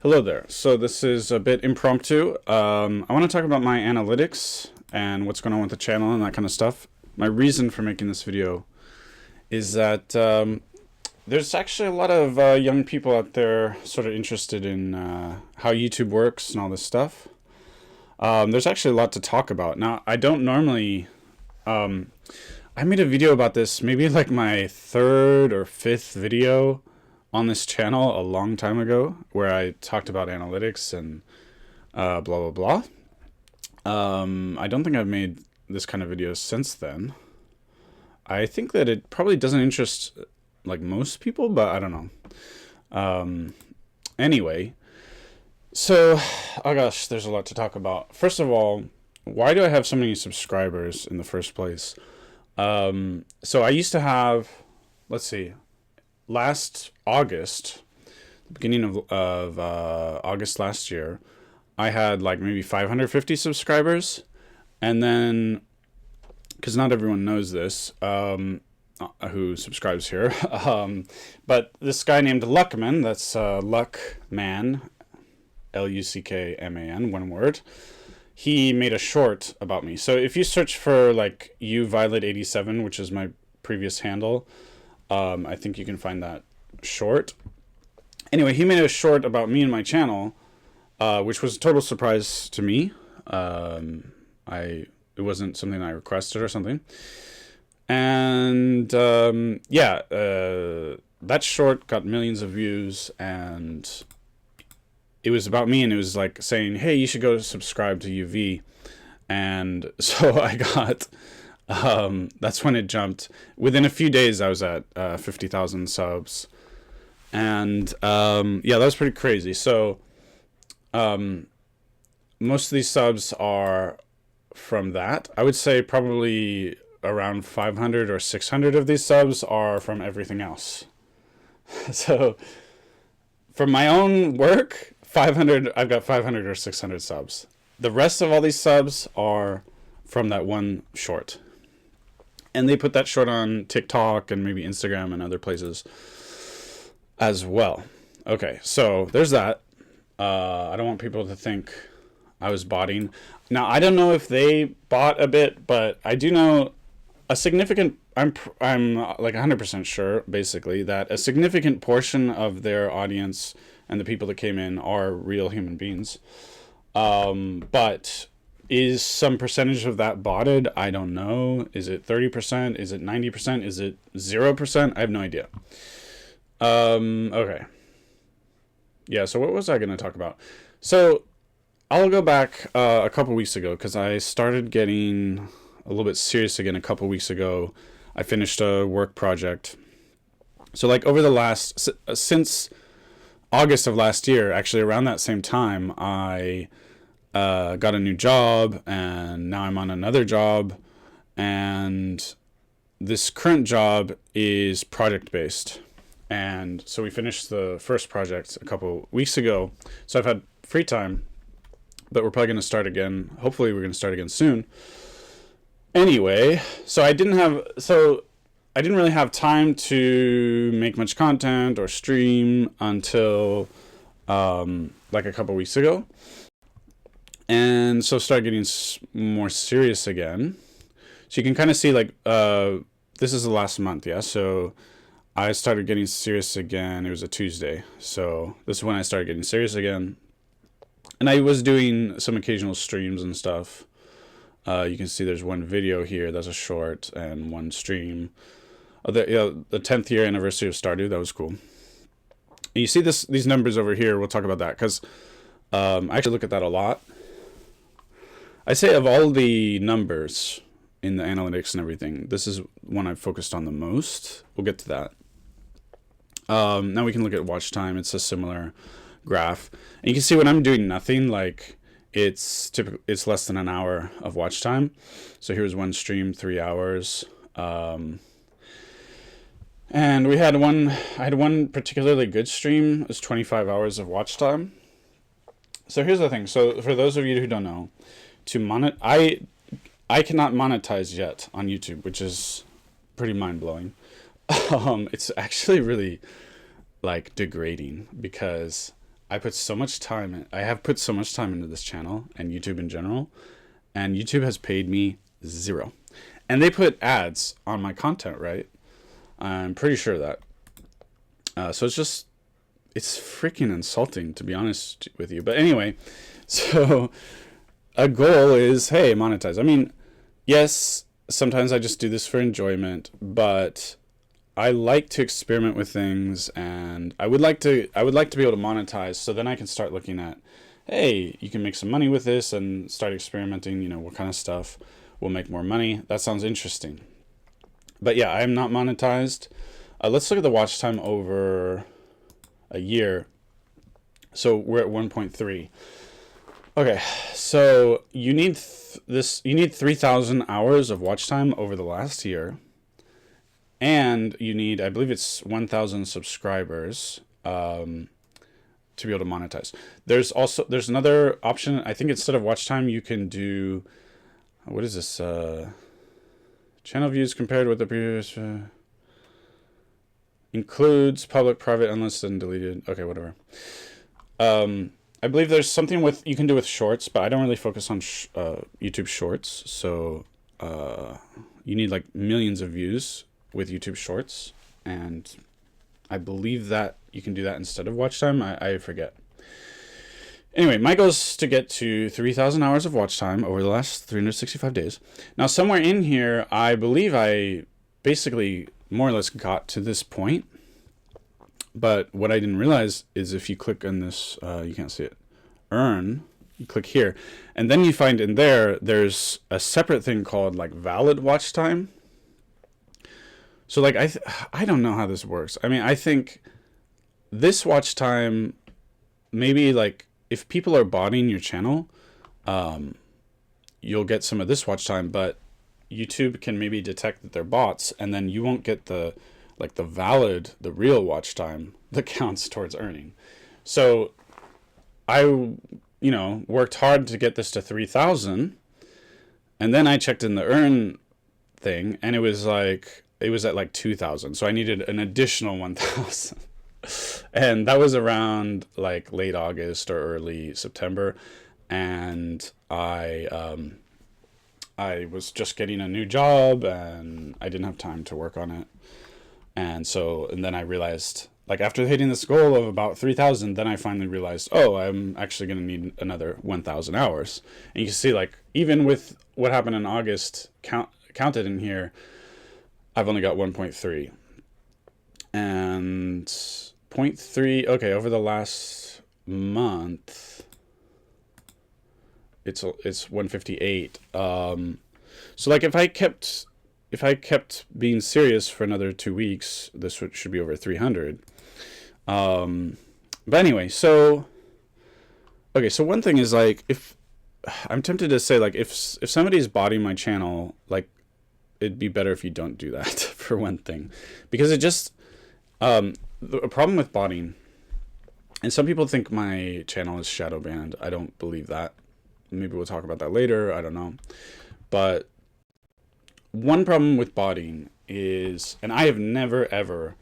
Hello there. So this is a bit impromptu. I want to talk about my analytics and what's going on with the channel and that kind of stuff. My reason for making this video is that there's actually a lot of young people out there sort of interested in how YouTube works and all this stuff. There's actually a lot to talk about. Now, I don't normally... I made a video about this, maybe like my third or fifth video on this channel a long time ago, where I talked about analytics and blah, blah, blah. I don't think I've made this kind of video since then. I think that it probably doesn't interest like most people, but I don't know. Anyway, so, oh gosh, there's a lot to talk about. First of all, why do I have so many subscribers in the first place? So I used to have, let's see, last August, the beginning of August last year, I had like maybe 550 subscribers. And then, because not everyone knows this, who subscribes here, but this guy named Luckman, that's Luckman, Luckman, one word, he made a short about me. So if you search for like uViolet87, which is my previous handle, I think you can find that short. Anyway, he made a short about me and my channel, which was a total surprise to me. It wasn't something I requested or something. And that short got millions of views, and it was about me, and it was like saying, hey, you should go subscribe to UV. And so I got... that's when it jumped. Within a few days, I was at 50,000 subs, and that was pretty crazy. So, most of these subs are from that. I would say probably around 500 or 600 of these subs are from everything else. So, for my own work, I've got 500 or 600 subs. The rest of all these subs are from that one short. And they put that short on TikTok and maybe Instagram and other places as well. Okay, so there's that. I don't want people to think I was botting. Now, I don't know if they bought a bit, but I do know a significant... I'm like 100% sure, basically, that a significant portion of their audience and the people that came in are real human beings. But... is some percentage of that botted? I don't know. Is it 30%? Is it 90%? Is it 0%? I have no idea. Okay. Yeah, so what was I going to talk about? So I'll go back a couple weeks ago, because I started getting a little bit serious again a couple weeks ago. I finished a work project. So like over the since August of last year, actually around that same time, I... got a new job, and now I'm on another job, and this current job is project-based. And so we finished the first project a couple weeks ago, so I've had free time, but we're probably going to start again. Hopefully we're going to start again soon. Anyway, so I didn't really have time to make much content or stream until like a couple weeks ago. And so started getting more serious again. So you can kind of see like, this is the last month, yeah? So I started getting serious again. It was a Tuesday. So this is when I started getting serious again. And I was doing some occasional streams and stuff. You can see there's one video here that's a short, and one stream. The 10th year anniversary of Stardew, that was cool. And you see these numbers over here. We'll talk about that, because I actually look at that a lot. I say of all the numbers in the analytics and everything, this is one I've focused on the most. We'll get to that. Now we can look at watch time. It's a similar graph. And you can see when I'm doing nothing, like it's less than an hour of watch time. So here's one stream, 3 hours. And I had one particularly good stream. It was 25 hours of watch time. So here's the thing. So for those of you who don't know, I cannot monetize yet on YouTube, which is pretty mind-blowing. It's actually really like degrading, because I put so much time in, I have put so much time into this channel and YouTube in general, and YouTube has paid me zero. And they put ads on my content, right? I'm pretty sure of that. So it's freaking insulting, to be honest with you. But anyway, so a goal is, hey, monetize. I mean, yes, sometimes I just do this for enjoyment, but I like to experiment with things, and I would like to be able to monetize, so then I can start looking at, hey, you can make some money with this, and start experimenting, what kind of stuff will make more money. That sounds interesting. But yeah, I am not monetized. Let's look at the watch time over a year. So we're at 1.3. Okay, so you need 3,000 hours of watch time over the last year, and you need, I believe it's 1,000 subscribers to be able to monetize. There's another option. I think instead of watch time, you can do, what is this? Channel views compared with the previous. Includes public, private, unlisted, and deleted. Okay, whatever. I believe there's something you can do with shorts, but I don't really focus on YouTube shorts. So you need like millions of views with YouTube shorts, and I believe that you can do that instead of watch time. I forget. Anyway, my goal is to get to 3,000 hours of watch time over the last 365 days. Now, somewhere in here, I believe I basically more or less got to this point. But what I didn't realize is if you click on this, you can't see it, earn, you click here, and then you find in there's a separate thing called like valid watch time. So like, I don't know how this works. I mean, I think this watch time, maybe like if people are botting your channel, you'll get some of this watch time, but YouTube can maybe detect that they're bots, and then you won't get the real watch time that counts towards earning. So I, worked hard to get this to 3,000, and then I checked in the earn thing, and it was at like 2,000. So I needed an additional 1,000. And that was around like late August or early September. And I was just getting a new job, and I didn't have time to work on it. And then I realized, like after hitting this goal of about 3,000, then I finally realized, oh, I'm actually going to need another 1,000 hours. And you can see, like, even with what happened in August counted in here, I've only got 1.3. And 0.3, okay, over the last month, it's 158. So like if I kept being serious for another 2 weeks, this should be over 300. But anyway, so one thing is, like, if I'm tempted to say, like, if somebody's botting my channel, like, it'd be better if you don't do that for one thing, because it just a problem with botting, and some people think my channel is shadow banned. I don't believe that. Maybe we'll talk about that later. I don't know. But one problem with botting is, and I have never ever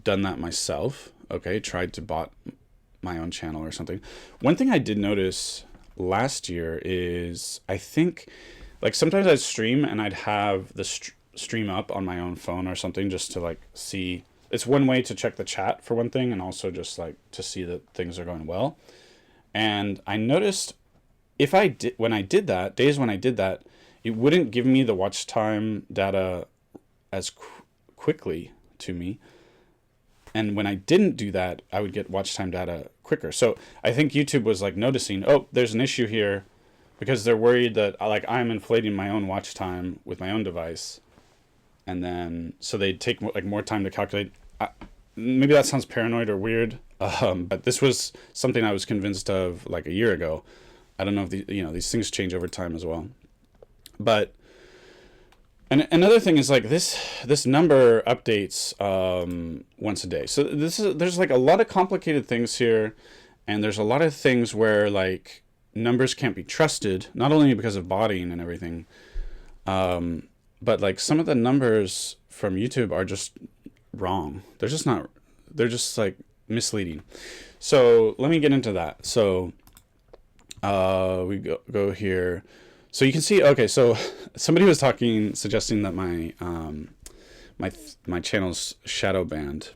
done that myself, okay, tried to bot my own channel or something. One thing I did notice last year is, I think, like, sometimes I'd stream and I'd have the stream up on my own phone or something, just to like see. It's one way to check the chat for one thing, and also just like to see that things are going well. And I noticed when I did that, it wouldn't give me the watch time data as quickly to me. And when I didn't do that, I would get watch time data quicker. So I think YouTube was like noticing, oh, there's an issue here, because they're worried that, like, I'm inflating my own watch time with my own device. And then, so they take more time to calculate. Maybe that sounds paranoid or weird, but this was something I was convinced of like a year ago. I don't know if these things change over time as well. But and another thing is, like, this number updates once a day. So there's like a lot of complicated things here, and there's a lot of things where, like, numbers can't be trusted, not only because of botting and everything, but like some of the numbers from YouTube are just wrong. They're just like misleading. So let me get into that. So we go here. So you can see, okay, so somebody was suggesting that my channel's shadow banned,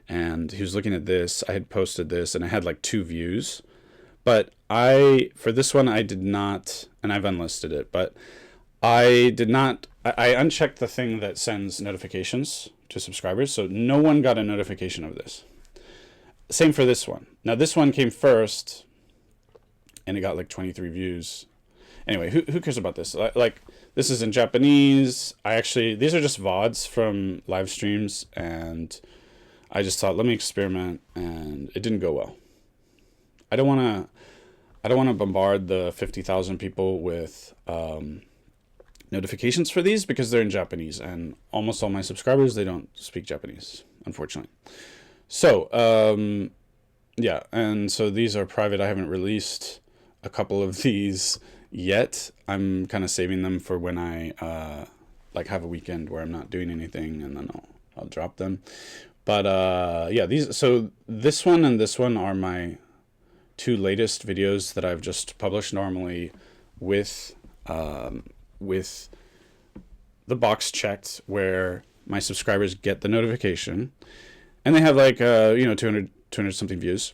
and he was looking at this. I had posted this, and I had like 2 views, but for this one I did not, and I've unlisted it, but I did not. I unchecked the thing that sends notifications to subscribers, so no one got a notification of this. Same for this one. Now this one came first, and it got like 23 views. Anyway, who cares about this? Like, this is in Japanese. These are just VODs from live streams, and I just thought, let me experiment, and it didn't go well. I don't want to bombard the 50,000 people with notifications for these, because they're in Japanese, and almost all my subscribers, they don't speak Japanese, unfortunately. So, yeah, and so these are private. I haven't released a couple of these yet. I'm kind of saving them for when I like have a weekend where I'm not doing anything, and then I'll drop them. But yeah, this one and this one are my 2 latest videos that I've just published, normally with the box checked where my subscribers get the notification, and they have like 200 something views.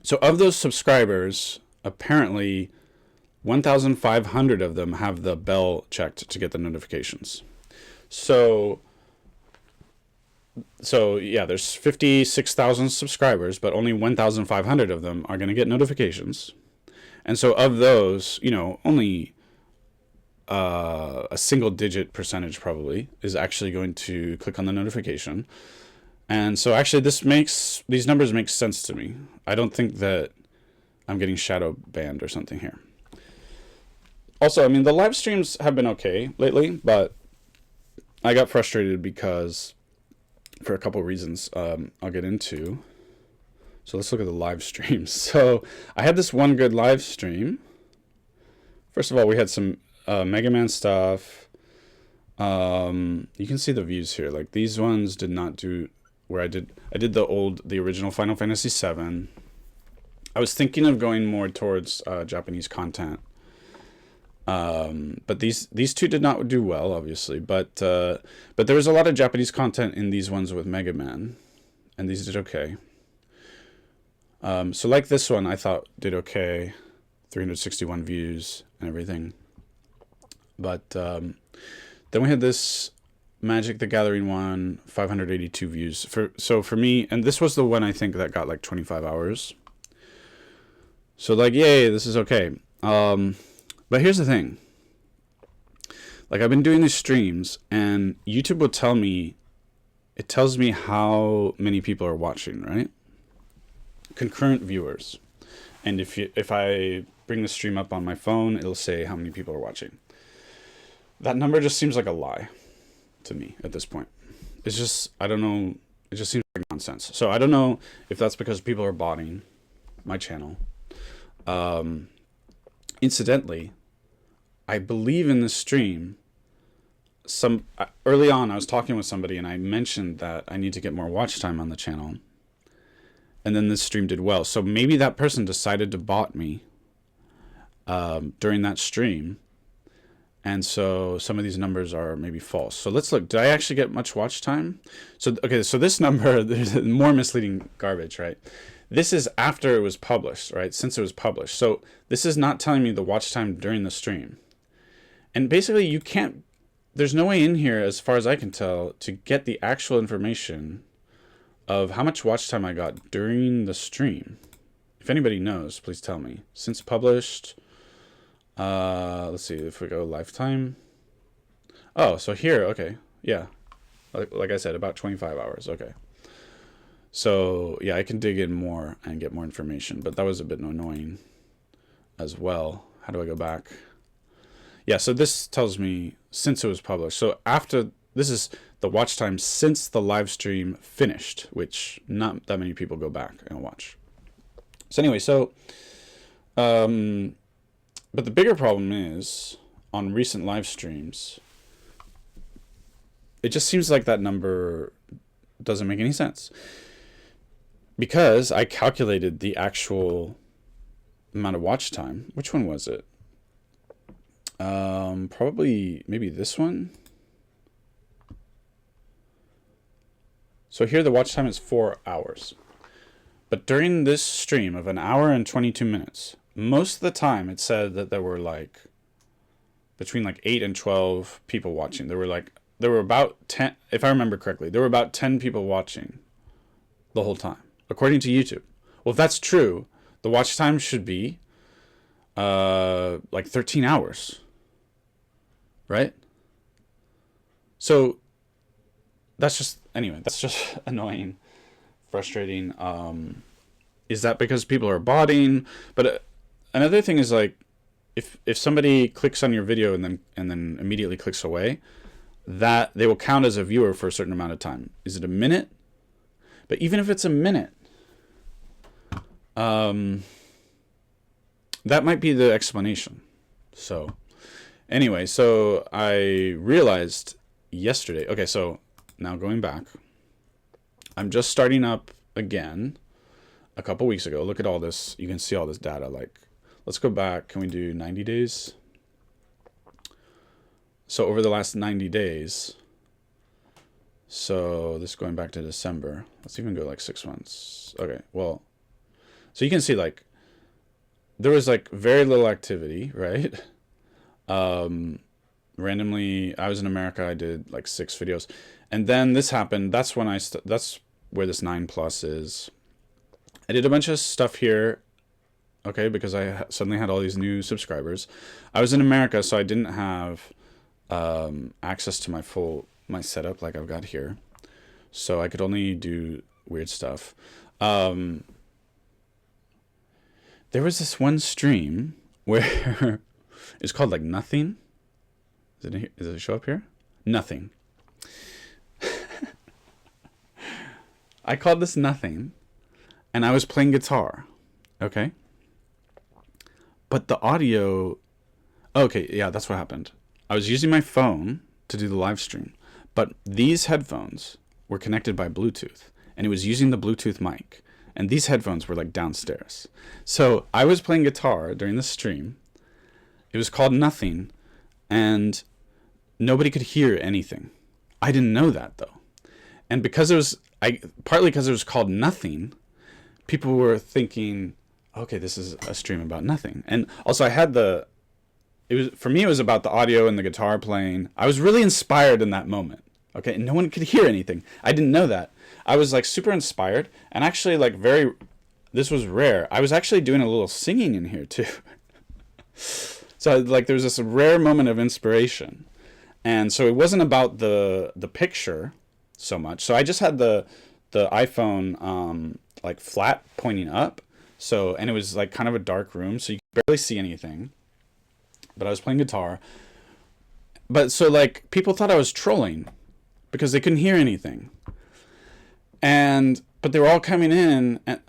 So of those subscribers, apparently 1,500 of them have the bell checked to get the notifications. So yeah, there's 56,000 subscribers, but only 1,500 of them are going to get notifications. And so of those, only a single digit percentage probably is actually going to click on the notification. And so actually these numbers make sense to me. I don't think that I'm getting shadow banned or something here. Also, I mean, the live streams have been okay lately, but I got frustrated because, for a couple of reasons I'll get into. So let's look at the live streams. So I had this one good live stream. First of all, we had some Mega Man stuff. You can see the views here. Like, these ones did not do where I did the original Final Fantasy VII. I was thinking of going more towards Japanese content. But these 2 did not do well, obviously. But there was a lot of Japanese content in these ones with Mega Man, and these did okay. So like this one, I thought did okay, 361 views and everything. But then we had this Magic the Gathering one, 582 views. For me, and this was the one I think that got like 25 hours. So like, yay, this is okay. But here's the thing. Like, I've been doing these streams, and YouTube will tell me, it tells me how many people are watching, right? Concurrent viewers. And if I bring the stream up on my phone, it'll say how many people are watching. That number just seems like a lie to me at this point. It's just, I don't know, it just seems like nonsense. So I don't know if that's because people are botting my channel. Incidentally, I believe in this stream, early on I was talking with somebody and I mentioned that I need to get more watch time on the channel, and then this stream did well. So maybe that person decided to bot me during that stream, and so some of these numbers are maybe false. So let's look. Did I actually get much watch time? So okay, so this number, there's more misleading garbage, right? This is after it was published, right? Since it was published. So this is not telling me the watch time during the stream. And basically you can't, there's no way in here, as far as I can tell, to get the actual information of how much watch time I got during the stream. If anybody knows, please tell me. Since published, let's see if we go lifetime. Oh, so here, okay. Yeah. Like I said, about 25 hours. Okay. So yeah, I can dig in more and get more information, but that was a bit annoying as well. How do I go back? Yeah, so this tells me since it was published. So this is the watch time since the live stream finished, which not that many people go back and watch. So anyway, but the bigger problem is on recent live streams, it just seems like that number doesn't make any sense. because I calculated the actual amount of watch time. Which one was it? Probably maybe this one. So here the watch time is 4 hours. But during this stream of an hour and 22 minutes, most of the time it said that there were like between like 8 and 12 people watching. There were about 10, if I remember correctly, there were about 10 people watching the whole time, according to YouTube. Well, if that's true, the watch time should be like 13 hours, right? So that's just annoying, frustrating. Is that because people are botting? But another thing is like, if somebody clicks on your video and then immediately clicks away, that they will count as a viewer for a certain amount of time. Is it a minute? But even if it's a minute, that might be the explanation. So anyway, so I realized yesterday. Okay, so now going back, I'm just starting up again a couple weeks ago. Look at all this. You can see all this data. Like, let's go back. Can we do 90 days? So over the last 90 days, so this is going back to December. Let's even go like 6 months. Okay, well, so you can see like there was like very little activity, right? Randomly, I was in America. I did like 6 videos, and then this happened. That's when that's where this 9+ is. I did a bunch of stuff here, okay, because I suddenly had all these new subscribers. I was in America, so I didn't have access to my setup like I've got here, so I could only do weird stuff. There was this one stream where it's called like Nothing. Does it show up here? Nothing. I called this Nothing, and I was playing guitar, okay? But the audio, okay, yeah, that's what happened. I was using my phone to do the live stream, but these headphones were connected by Bluetooth, and it was using the Bluetooth mic, and these headphones were like downstairs. So I was playing guitar during the stream. It was called Nothing, and nobody could hear anything. I didn't know that though. And because partly because it was called Nothing, people were thinking, okay, this is a stream about nothing. And also for me, it was about the audio and the guitar playing. I was really inspired in that moment. Okay. And no one could hear anything. I didn't know that. I was like super inspired, and actually like this was rare. I was actually doing a little singing in here too. So like there was this rare moment of inspiration. And so it wasn't about the picture so much. So I just had the iPhone like flat pointing up. So, and it was like kind of a dark room, so you could barely see anything. But I was playing guitar. But so like people thought I was trolling because they couldn't hear anything. But they were all coming in and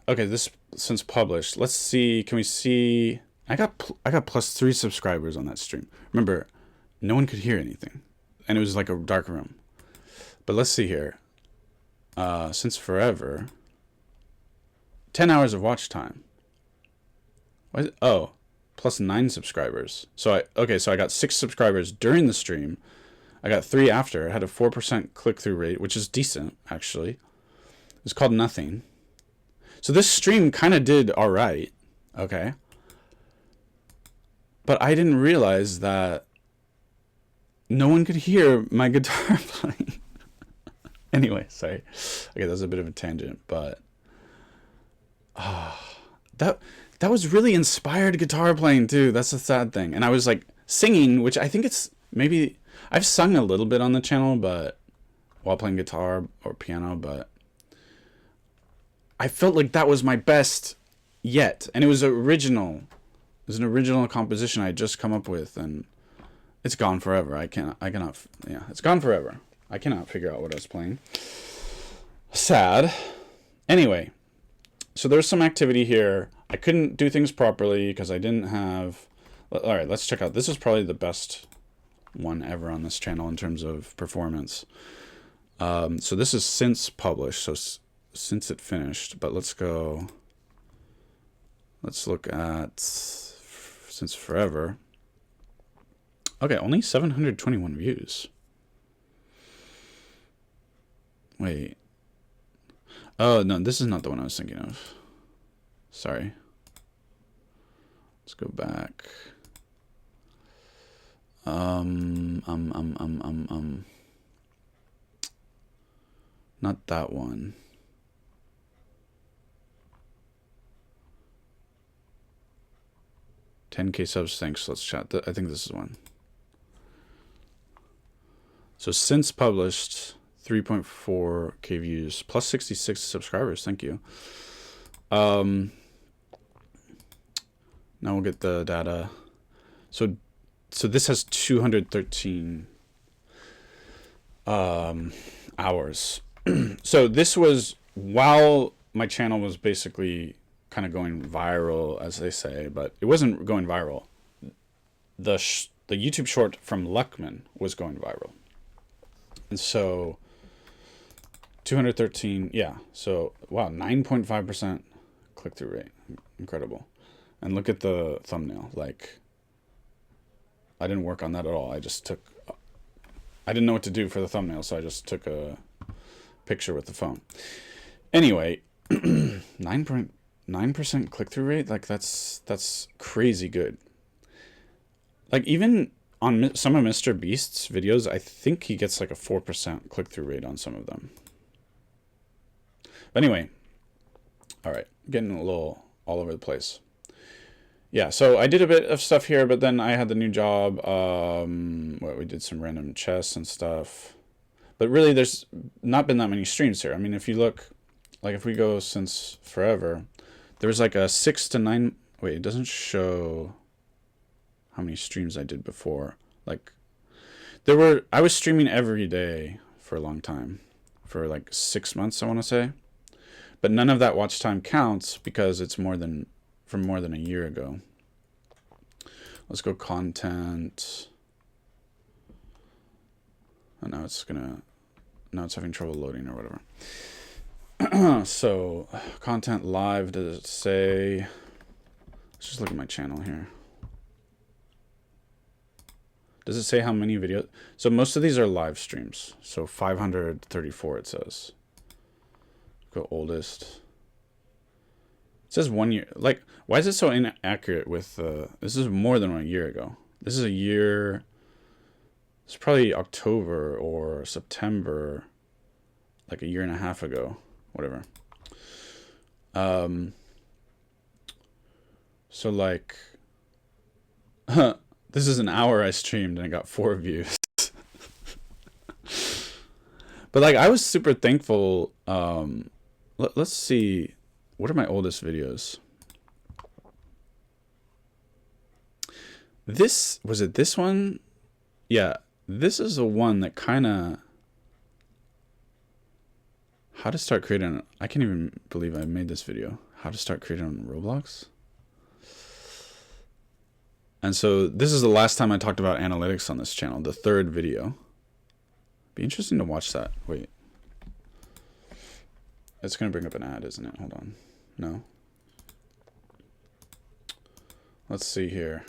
okay, this since published. Let's see, can we see I got +3 subscribers on that stream. Remember, no one could hear anything. And it was like a dark room. But let's see here. Since forever, 10 hours of watch time. Oh, +9 subscribers. So I got 6 subscribers during the stream. I got 3 after. I had a 4% click-through rate, which is decent, actually. It's called Nothing. So this stream kind of did all right, okay? But I didn't realize that no one could hear my guitar playing. Anyway, sorry. Okay, that was a bit of a tangent, but that was really inspired guitar playing too. That's the sad thing. And I was like singing, which I think it's maybe I've sung a little bit on the channel, but while playing guitar or piano, but I felt like that was my best yet. And it was original. It was an original composition I had just come up with, and it's gone forever. It's gone forever. I cannot figure out what I was playing. Sad. Anyway, so there's some activity here. I couldn't do things properly because I didn't have... All right, let's check out. This is probably the best one ever on this channel in terms of performance. So this is since published. since it finished, but let's look at since forever. Okay, only 721 views. Wait. Oh, no, this is not the one I was thinking of. Sorry. Let's go back. Not that one. $10K subs, thanks. Let's chat. I think this is one. So since published, 3.4K views, plus 66 subscribers. Thank you. Now we'll get the data. So this has 213 hours. So this was while my channel was basically kind of going viral, as they say, but it wasn't going viral. The YouTube short from Luckman was going viral. And so 213, yeah. So wow, 9.5% click-through rate. Incredible. And look at the thumbnail. Like, I didn't work on that at all. I didn't know what to do for the thumbnail, so I just took a picture with the phone. Anyway, 9.9% click-through rate, like that's crazy good. Like even on some of Mr. Beast's videos, I think he gets like a 4% click-through rate on some of them. But anyway, all right, getting a little all over the place. Yeah, so I did a bit of stuff here, but then I had the new job. We did some random chess and stuff. But really, there's not been that many streams here. I mean, if you look, like if we go since forever, there was like a 6 to 9. Wait, it doesn't show how many streams I did before. Like, I was streaming every day for a long time, for like 6 months, I want to say. But none of that watch time counts because it's from more than a year ago. Let's go content. Oh, now it's having trouble loading or whatever. So content live, does it say? Let's just look at my channel here. Does it say how many videos? So most of these are live streams. So 534 it says. Go oldest. It says 1 year. Like, why is it so inaccurate with this is more than 1 year ago. This is a year. It's probably October or September, like a year and a half ago, whatever. So like, this is an hour I streamed and I got 4 views. But like, I was super thankful. Let's see. What are my oldest videos? Was it this one? Yeah, this is the one that kind of... How to start creating... I can't even believe I made this video. How to start creating on Roblox. And so this is the last time I talked about analytics on this channel, the 3rd video. Be interesting to watch that. Wait. It's going to bring up an ad, isn't it? Hold on. No. Let's see here.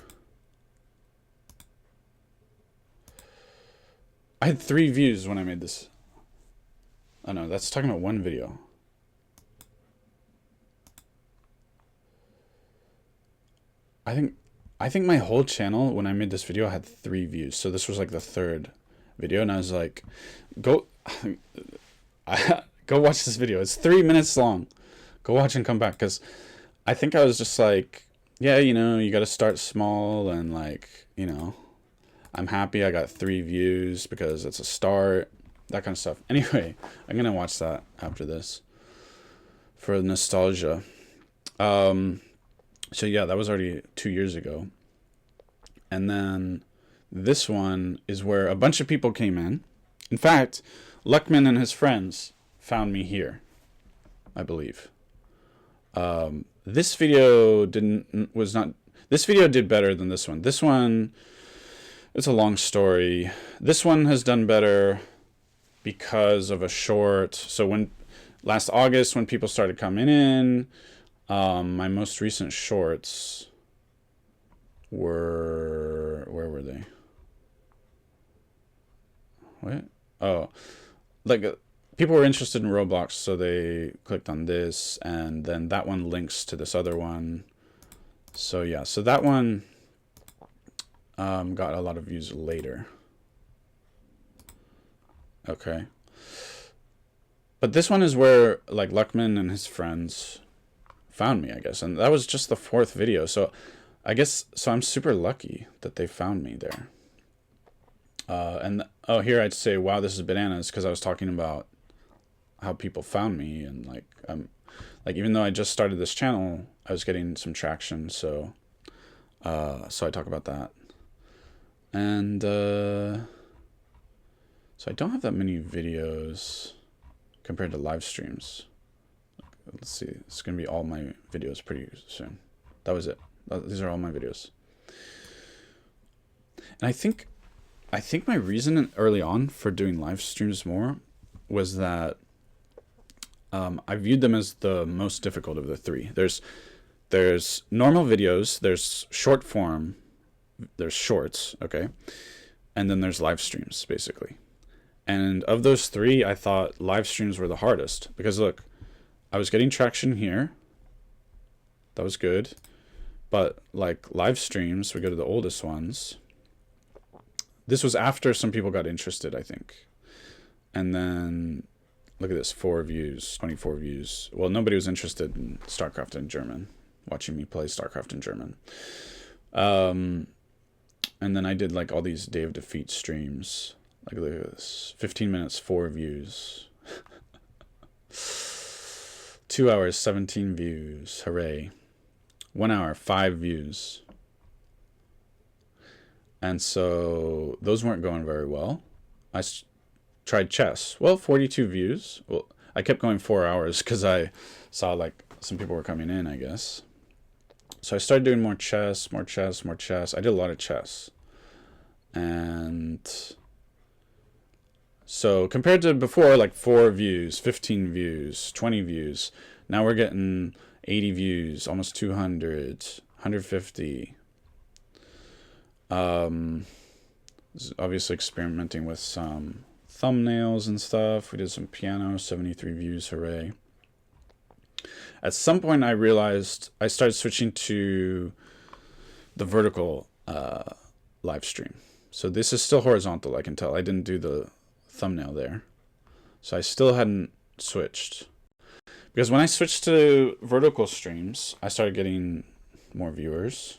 I had 3 views when I made this. Oh no, that's talking about one video. I think my whole channel when I made this video had 3 views. So this was like the 3rd video, and I was like, go watch this video. It's 3 minutes long. Go watch and come back, because I think I was just like, yeah, you know, you got to start small, and like, you know, I'm happy I got 3 views because it's a start, that kind of stuff. Anyway, I'm gonna watch that after this for nostalgia. So yeah, that was already 2 years ago. And then this one is where a bunch of people came in. In fact, Luckman and his friends found me here, I believe. This video this video did better than this one. This one, it's a long story. This one has done better because of a short. So when last August when people started coming in. My most recent shorts were, where were they? What? Oh, like people were interested in Roblox, so they clicked on this, and then that one links to this other one. So yeah, so that one got a lot of views later. Okay. But this one is where like Luckman and his friends found me, I guess. And that was just the 4th video. So I guess, so I'm super lucky that they found me there. Oh, here I'd say, wow, this is bananas, because I was talking about how people found me, and like even though I just started this channel, I was getting some traction. So so I talk about that. And so I don't have that many videos compared to live streams. Let's see, it's gonna be all my videos pretty soon. That was it. These are all my videos. And I think my reason early on for doing live streams more was that I viewed them as the most difficult of the 3. There's normal videos, there's short form, there's shorts, okay, and then there's live streams, basically. And of those 3, I thought live streams were the hardest, because look, I was getting traction here. That was good. But like live streams, we go to the oldest ones. This was after some people got interested, I think. And then look at this, 4 views, 24 views. Well, nobody was interested in StarCraft in German, watching me play StarCraft in German. And then I did like all these Day of Defeat streams. Like look at this, 15 minutes, 4 views. 2 hours, 17 views, hooray. 1 hour, 5 views. And so those weren't going very well. I tried chess. Well, 42 views. Well, I kept going 4 hours because I saw like some people were coming in, I guess. So I started doing more chess, more chess, more chess. I did a lot of chess. And so compared to before, like 4 views, 15 views, 20 views, now we're getting 80 views, almost 200, 150. Obviously experimenting with some thumbnails and stuff. We did some piano, 73 views, hooray. At some point I realized I started switching to the vertical live stream. So this is still horizontal, I can tell. I didn't do the thumbnail there. So I still hadn't switched. Because when I switched to vertical streams, I started getting more viewers.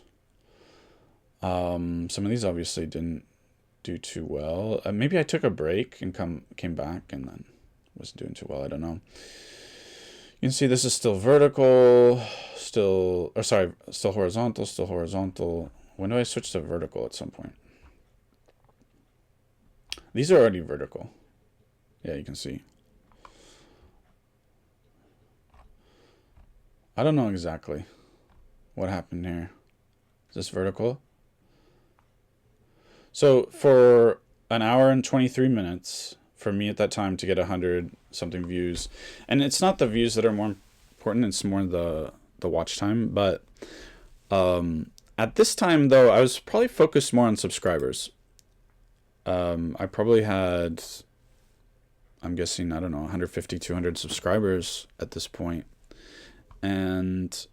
Some of these obviously didn't do too well. Maybe I took a break and came back and then wasn't doing too well. I don't know. You can see this is still vertical, still horizontal, still horizontal. When do I switch to vertical at some point? These are already vertical. Yeah, you can see. I don't know exactly what happened here. Is this vertical? So for an hour and 23 minutes for me at that time to get 100 something views, and it's not the views that are more important, it's more the watch time. But at this time though, I was probably focused more on subscribers. I probably had, I'm guessing, I don't know, 150, 200 subscribers at this point. And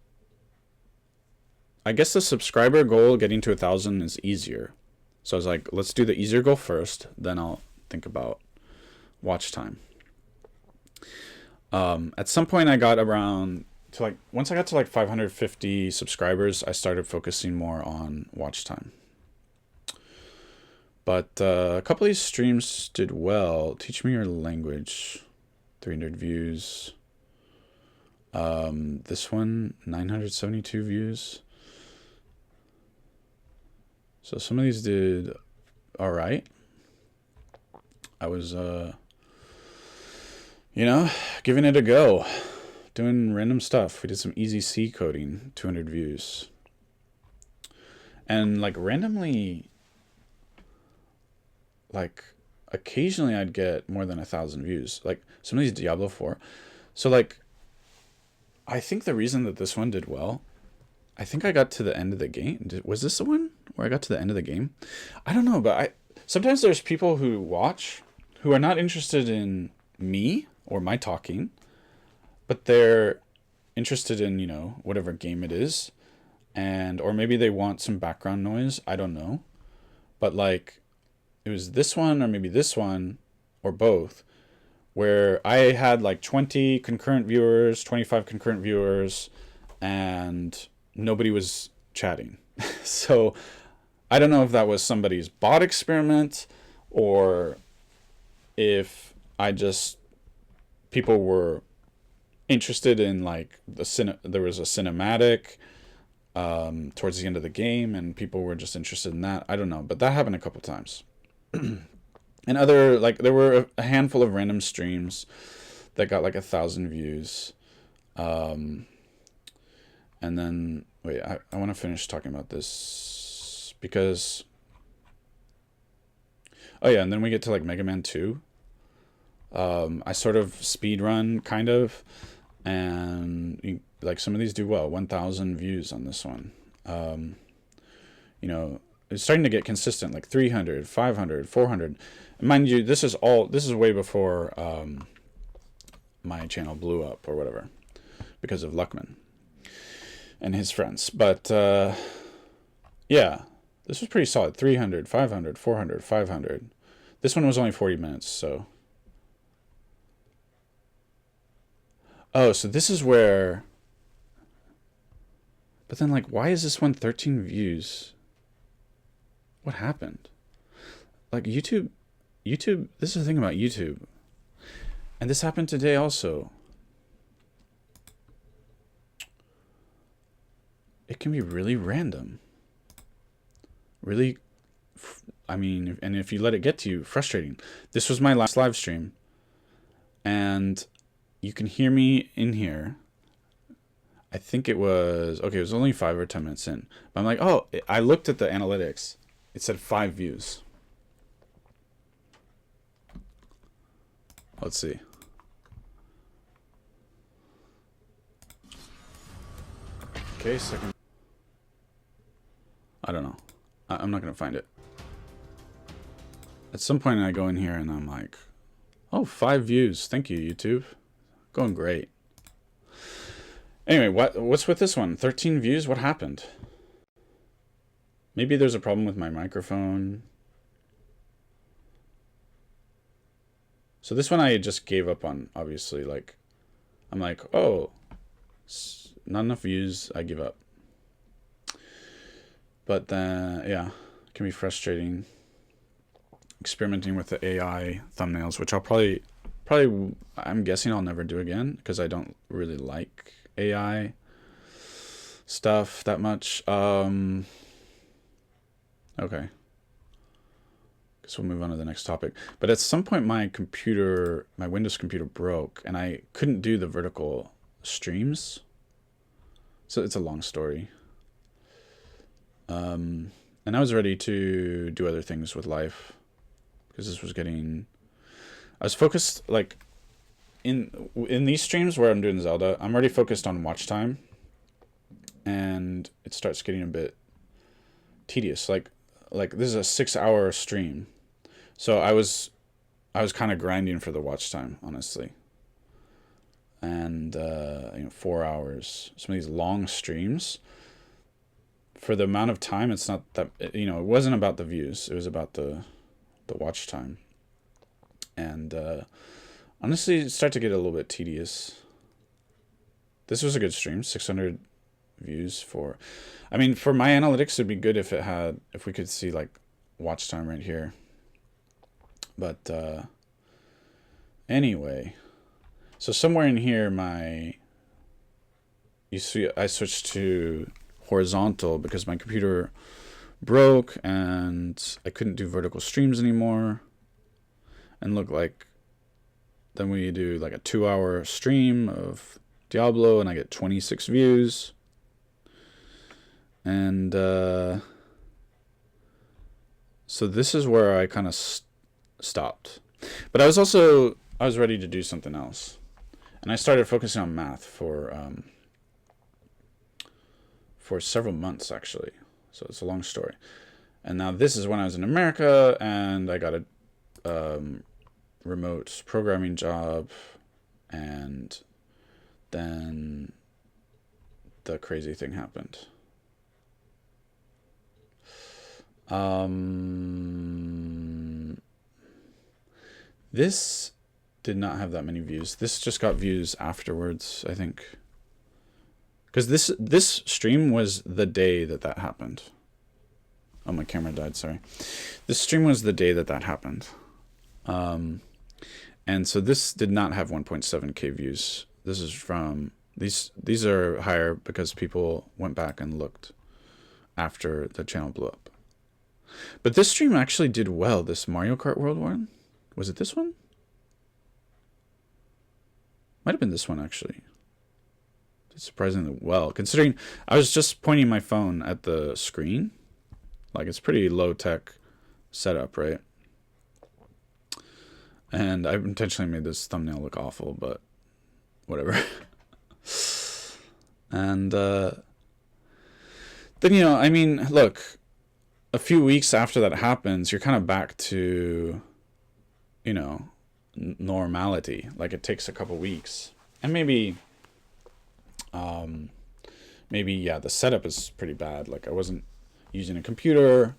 I guess the subscriber goal, getting to 1,000, is easier. So I was like, let's do the easier goal first, then I'll think about watch time. At some point I got around to like, once I got to like 550 subscribers, I started focusing more on watch time. But a couple of these streams did well. Teach me your language, 300 views. This one, 972 views. So some of these did all right. I was, giving it a go, doing random stuff. We did some easy C coding, 200 views. And like randomly, like occasionally I'd get more than 1,000 views. Like some of these Diablo 4. So like, I think the reason that this one did well, I think I got to the end of the game. Was this the one where I got to the end of the game? I don't know, but I sometimes there's people who watch who are not interested in me or my talking, but they're interested in, whatever game it is, and or maybe they want some background noise. I don't know. But like, it was this one or maybe this one or both where I had like 20 concurrent viewers, 25 concurrent viewers, and nobody was chatting. So I don't know if that was somebody's bot experiment or if I just, people were interested in like there was a cinematic towards the end of the game and people were just interested in that. I don't know, but that happened a couple times. And other, like, there were a handful of random streams that got like 1,000 views. And then, wait, I want to finish talking about this because, oh yeah, and then we get to like Mega Man 2. I sort of speed run, kind of, and like some of these do well. 1,000 views on this one. It's starting to get consistent, like 300, 500, 400. Mind you, this is way before my channel blew up or whatever because of Luckman and his friends. But yeah, this was pretty solid. 300, 500, 400, 500. This one was only 40 minutes, so. Oh, so this is where. But then, like, why is this one 13 views? What happened? Like, YouTube, this is the thing about YouTube. And this happened today also. It can be really random. Really, and if you let it get to you, frustrating. This was my last live stream. And you can hear me in here. I think it was only 5 or 10 minutes in. But I'm like, oh, I looked at the analytics. It said 5 views. Let's see. Okay, second. I don't know. I'm not going to find it. At some point I go in here and I'm like, oh, 5 views. Thank you, YouTube. Going great. Anyway, what's with this one? 13 views? What happened? Maybe there's a problem with my microphone. So this one I just gave up on, obviously. Like, I'm like, oh, not enough views, I give up. But then, yeah, it can be frustrating. Experimenting with the AI thumbnails, which I'll probably, I'm guessing I'll never do again because I don't really like AI stuff that much. Okay. Guess we'll move on to the next topic. But at some point my Windows computer broke and I couldn't do the vertical streams. So it's a long story. And I was ready to do other things with life because this was getting, I was focused, like, in these streams where I'm doing Zelda, I'm already focused on watch time and it starts getting a bit tedious. Like this is a 6-hour stream. So I was kind of grinding for the watch time, honestly. And 4 hours. Some of these long streams, for the amount of time, it's not that, it wasn't about the views. It was about the watch time. And honestly, it started to get a little bit tedious. This was a good stream, 600 views for my analytics, it'd be good if we could see like watch time right here. But anyway, so somewhere in here you see I switched to horizontal because my computer broke and I couldn't do vertical streams anymore. And look, like, then we do like a 2-hour stream of Diablo and I get 26 views. And so this is where I kind of stopped. But I was ready to do something else. And I started focusing on math for several months, actually. So it's a long story. And now this is when I was in America, and I got a remote programming job, and then the crazy thing happened. This did not have that many views. This just got views afterwards, I think. Because this stream was the day that happened. Oh, my camera died, sorry. This stream was the day that happened. And so this did not have 1.7k views. This is from... These are higher because people went back and looked after the channel blew up. But this stream actually did well. This Mario Kart World one. Was it this one? Might have been this one, actually. Did surprisingly well, considering I was just pointing my phone at the screen. Like, it's pretty low-tech setup, right? And I intentionally made this thumbnail look awful, but whatever. And then, you know, I mean, look, a few weeks after that happens, you're kind of back to, you know, normality. Like, it takes a couple weeks. And maybe, yeah, the setup is pretty bad. Like, I wasn't using a computer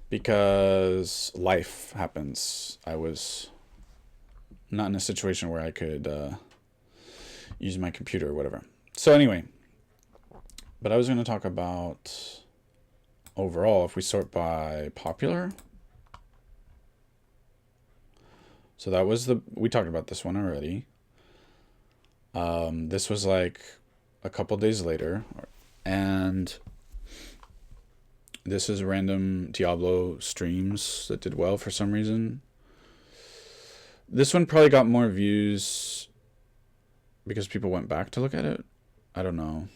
because life happens. I was not in a situation where I could use my computer or whatever. So anyway, but I was going to talk about overall, if we sort by popular. So that was we talked about this one already. This was like a couple days later, and this is random Diablo streams that did well for some reason. This one probably got more views because people went back to look at it. I don't know.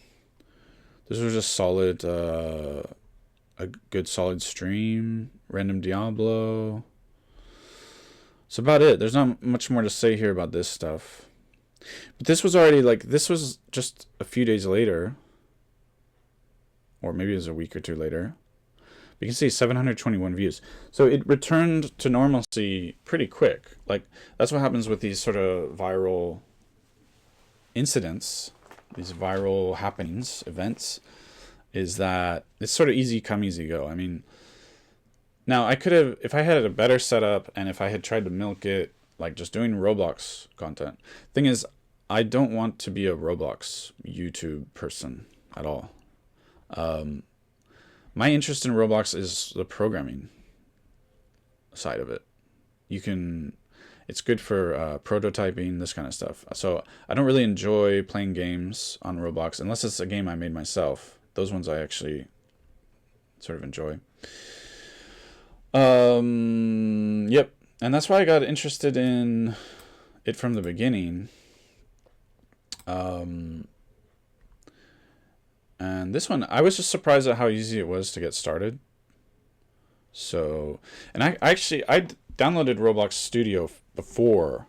This was just solid, a good solid stream. Random Diablo. That's about it. There's not much more to say here about this stuff. But this was already, like, this was just a few days later. Or maybe it was a week or two later. You can see 721 views. So it returned to normalcy pretty quick. Like, that's what happens with these sort of viral incidents, these viral happenings, events, is that it's sort of easy come, easy go. I mean, now I could have, if I had a better setup and if I had tried to milk it, like just doing Roblox content. Thing is, I don't want to be a Roblox YouTube person at all. My interest in Roblox is the programming side of it. It's good for prototyping, this kind of stuff. So I don't really enjoy playing games on Roblox unless it's a game I made myself. Those ones I actually sort of enjoy. Yep. And that's why I got interested in it from the beginning. And this one, I was just surprised at how easy it was to get started. So, and I downloaded Roblox Studio before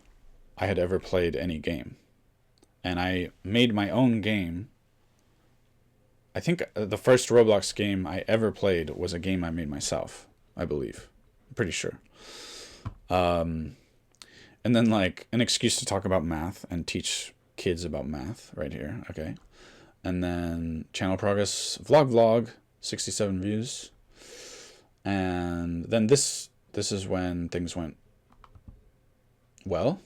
I had ever played any game. And I made my own game. I think the first Roblox game I ever played was a game I made myself, I believe. I'm pretty sure. And then, like, an excuse to talk about math and teach kids about math right here. Okay. And then channel progress, vlog, 67 views. And then this is when things went well.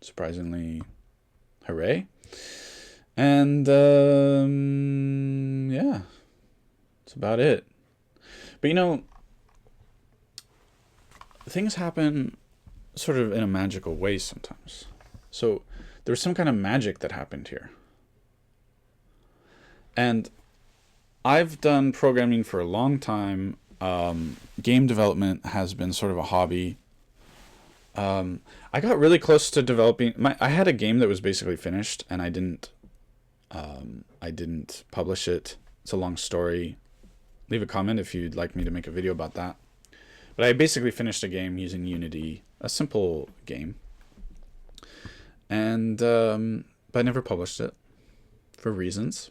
Surprisingly, hooray. And yeah, that's about it. But you know, things happen sort of in a magical way sometimes. So there was some kind of magic that happened here. And I've done programming for a long time. Game development has been sort of a hobby. I got really close to developing I had a game that was basically finished, and I didn't publish it. It's a long story. Leave a comment if you'd like me to make a video about that. But I basically finished a game using Unity, a simple game. and but I never published it for reasons.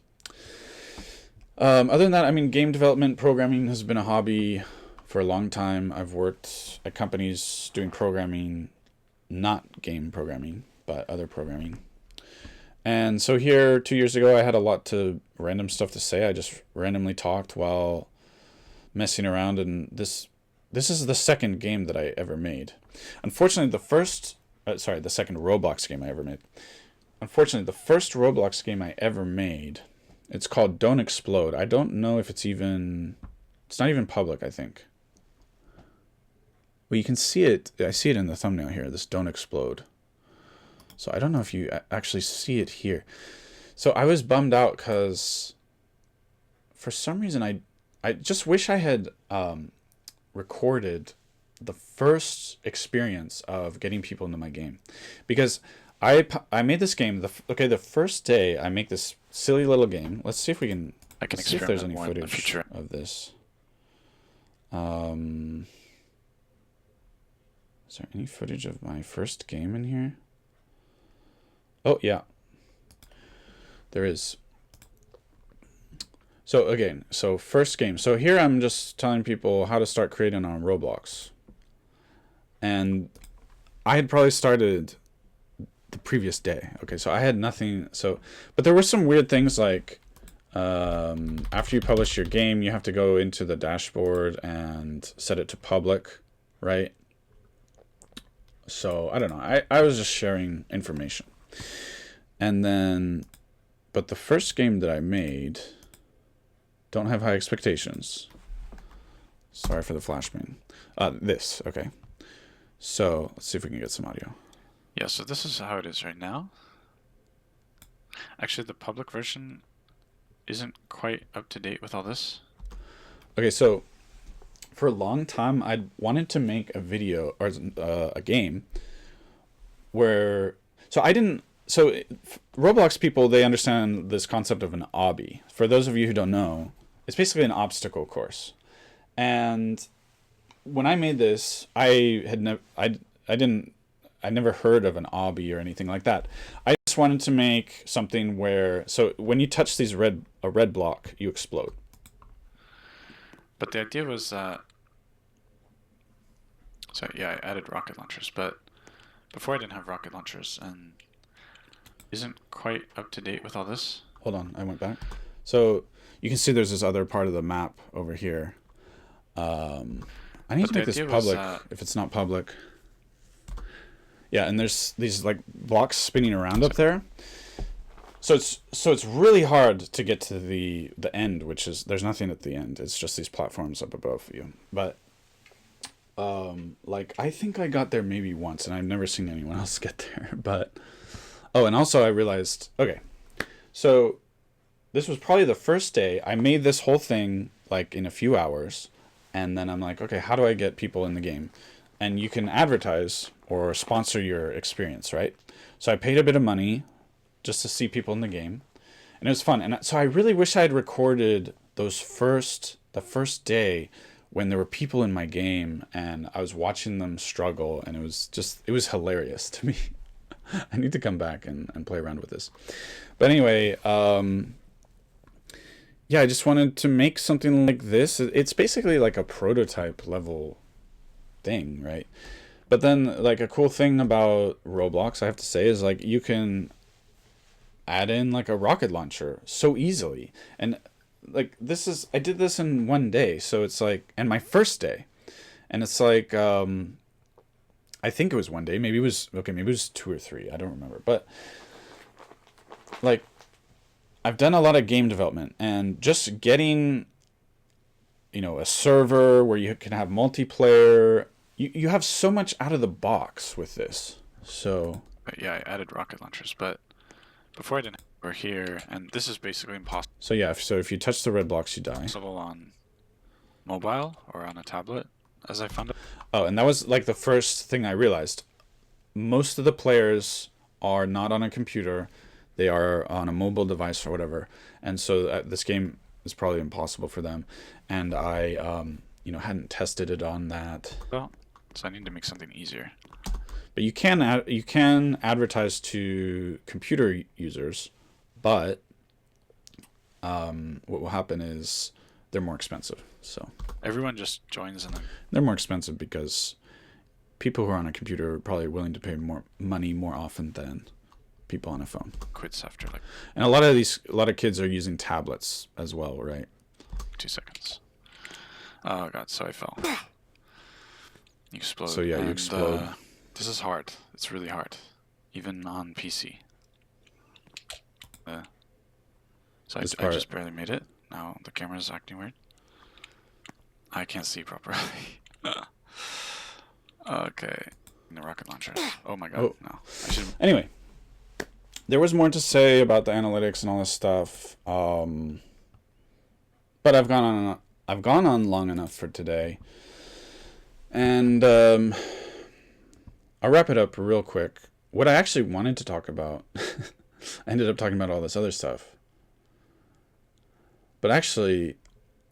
Other than that, I mean, game development, programming has been a hobby for a long time. I've worked at companies doing programming, not game programming, but other programming. And so here, 2 years ago, I had a lot to random stuff to say. I just randomly talked while messing around, and this is the second game that I ever made. Unfortunately, the second Roblox game I ever made. Unfortunately, the first Roblox game I ever made, it's called Don't Explode. I don't know if it's not even public, I think. Well, you can see it. I see it in the thumbnail here, this Don't Explode. So I don't know if you actually see it here. So I was bummed out because for some reason I just wish I had recorded the first experience of getting people into my game, because I made this game. The first day I make this silly little game. Let's see if we can. I can See if there's any experiment more in the footage future. of this. Is there any footage of my first game in here? Oh yeah, there is. So again, so first game. So here I'm just telling people how to start creating on Roblox. And I had probably started the previous day. Okay, so I had nothing. So, but there were some weird things like after you publish your game, you have to go into the dashboard and set it to public, right? So I don't know. I was just sharing information. And then, but the first game that I made, don't have high expectations. Sorry for the flashbang. Okay. So let's see if we can get some audio. Yeah, so this is how it is right now. Actually, the public version isn't quite up to date with all this. Okay, so for a long time, I wanted to make a video or a game where, Roblox people, they understand this concept of an obby. For those of you who don't know, it's basically an obstacle course. And when I made this, I never heard of an obby or anything like that. I just wanted to make something where, so when you touch a red block, you explode. But the idea was that, so yeah, I added rocket launchers, but before I didn't have rocket launchers, and isn't quite up to date with all this. Hold on, I went back. So you can see there's this other part of the map over here. I need to make this public if it's not public. Yeah, and there's these like blocks spinning around up there. So it's really hard to get to the end, which is, there's nothing at the end. It's just these platforms up above you. But like I think I got there maybe once, and I've never seen anyone else get there. But and also I realized, okay, so this was probably the first day. I made this whole thing like in a few hours, and then I'm like, okay, how do I get people in the game? And you can advertise or sponsor your experience, right? So I paid a bit of money just to see people in the game, and it was fun. And so I really wish I had recorded the first day when there were people in my game and I was watching them struggle, and it was hilarious to me. I need to come back and play around with this. But anyway, yeah, I just wanted to make something like this. It's basically like a prototype level thing, right? But then like a cool thing about Roblox, I have to say, is like you can add in like a rocket launcher so easily. And like I did this in one day, so it's like, and my first day. And it's like I think it was one day, maybe it was 2 or 3, I don't remember. But like I've done a lot of game development, and just getting, a server where you can have multiplayer, you have so much out of the box with this. So But yeah, I added rocket launchers, but before I didn't. We're here, and this is basically impossible. So yeah, so if you touch the red blocks, you die. On mobile or on a tablet, as I found out. Oh, and that was like the first thing I realized. Most of the players are not on a computer; they are on a mobile device or whatever, and so this game is probably impossible for them. And I, hadn't tested it on that. Well, so I need to make something easier. But you can advertise to computer users, but what will happen is they're more expensive. So Everyone just joins and then they're more expensive because people who are on a computer are probably willing to pay more money more often than people on a phone. quits after like And a lot of kids are using tablets as well, right? 2 seconds. Oh god, so I fell. You explode. So yeah, you explode. This is hard. It's really hard, even on PC. So I just barely made it. Now the camera's acting weird. I can't see properly. Okay. The rocket launcher. Oh my god. Oh. No. I should. Anyway, there was more to say about the analytics and all this stuff, but I've gone on long enough for today, and I'll wrap it up real quick. What I actually wanted to talk about, I ended up talking about all this other stuff. But actually,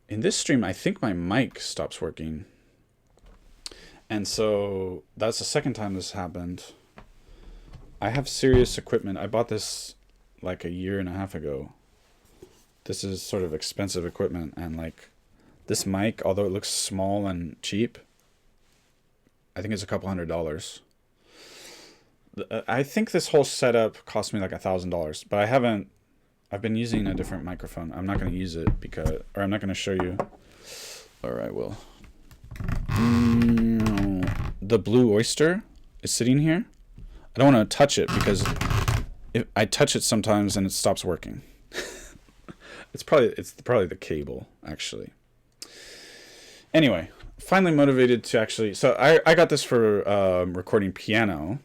in this stream, I think my mic stops working. And so that's the second time this happened. I have serious equipment. I bought this like a year and a half ago. This is sort of expensive equipment. And like this mic, although it looks small and cheap, I think it's a couple $100. I think this whole setup cost me like $1,000, but I've been using a different microphone. I'm not going to use it or I'm not going to show you. Or I will. The Blue Oyster is sitting here. I don't want to touch it because if I touch it sometimes and it stops working. It's probably the cable, actually. Anyway, finally motivated to actually. So I got this for recording piano.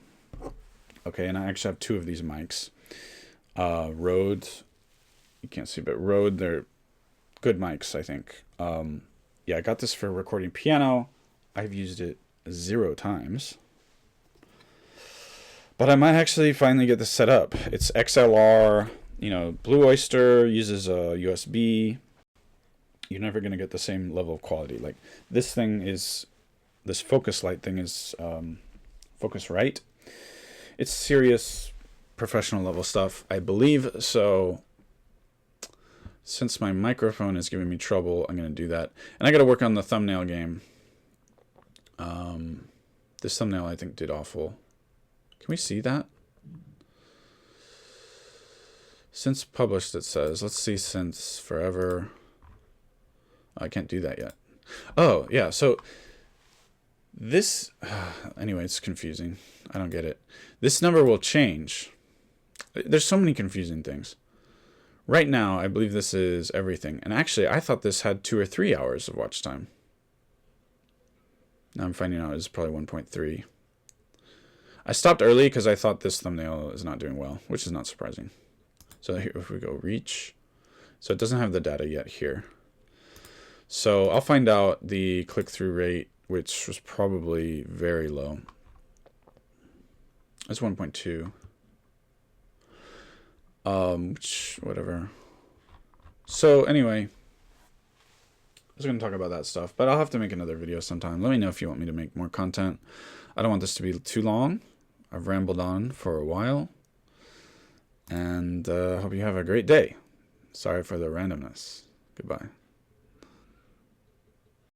Okay, and I actually have 2 of these mics. Rode, you can't see, but Rode, they're good mics, I think. Yeah, I got this for recording piano. I've used it 0 times. But I might actually finally get this set up. It's XLR, Blue Oyster uses a USB. You're never going to get the same level of quality. Like this Focusrite thing is Focusrite. It's serious professional level stuff, I believe. So since my microphone is giving me trouble, I'm going to do that. And I got to work on the thumbnail game. This thumbnail I think did awful. Can we see that? Since published, it says. Let's see since forever. I can't do that yet. Oh, yeah. So this, anyway, it's confusing. I don't get it. This number will change. There's so many confusing things. Right now, I believe this is everything. And actually, I thought this had 2 or 3 hours of watch time. Now I'm finding out it's probably 1.3. I stopped early because I thought this thumbnail is not doing well, which is not surprising. So here, if we go reach, so it doesn't have the data yet here. So I'll find out the click-through rate, which was probably very low. It's 1.2. Whatever. So anyway, I was going to talk about that stuff, but I'll have to make another video sometime. Let me know if you want me to make more content. I don't want this to be too long. I've rambled on for a while. And hope you have a great day. Sorry for the randomness. Goodbye.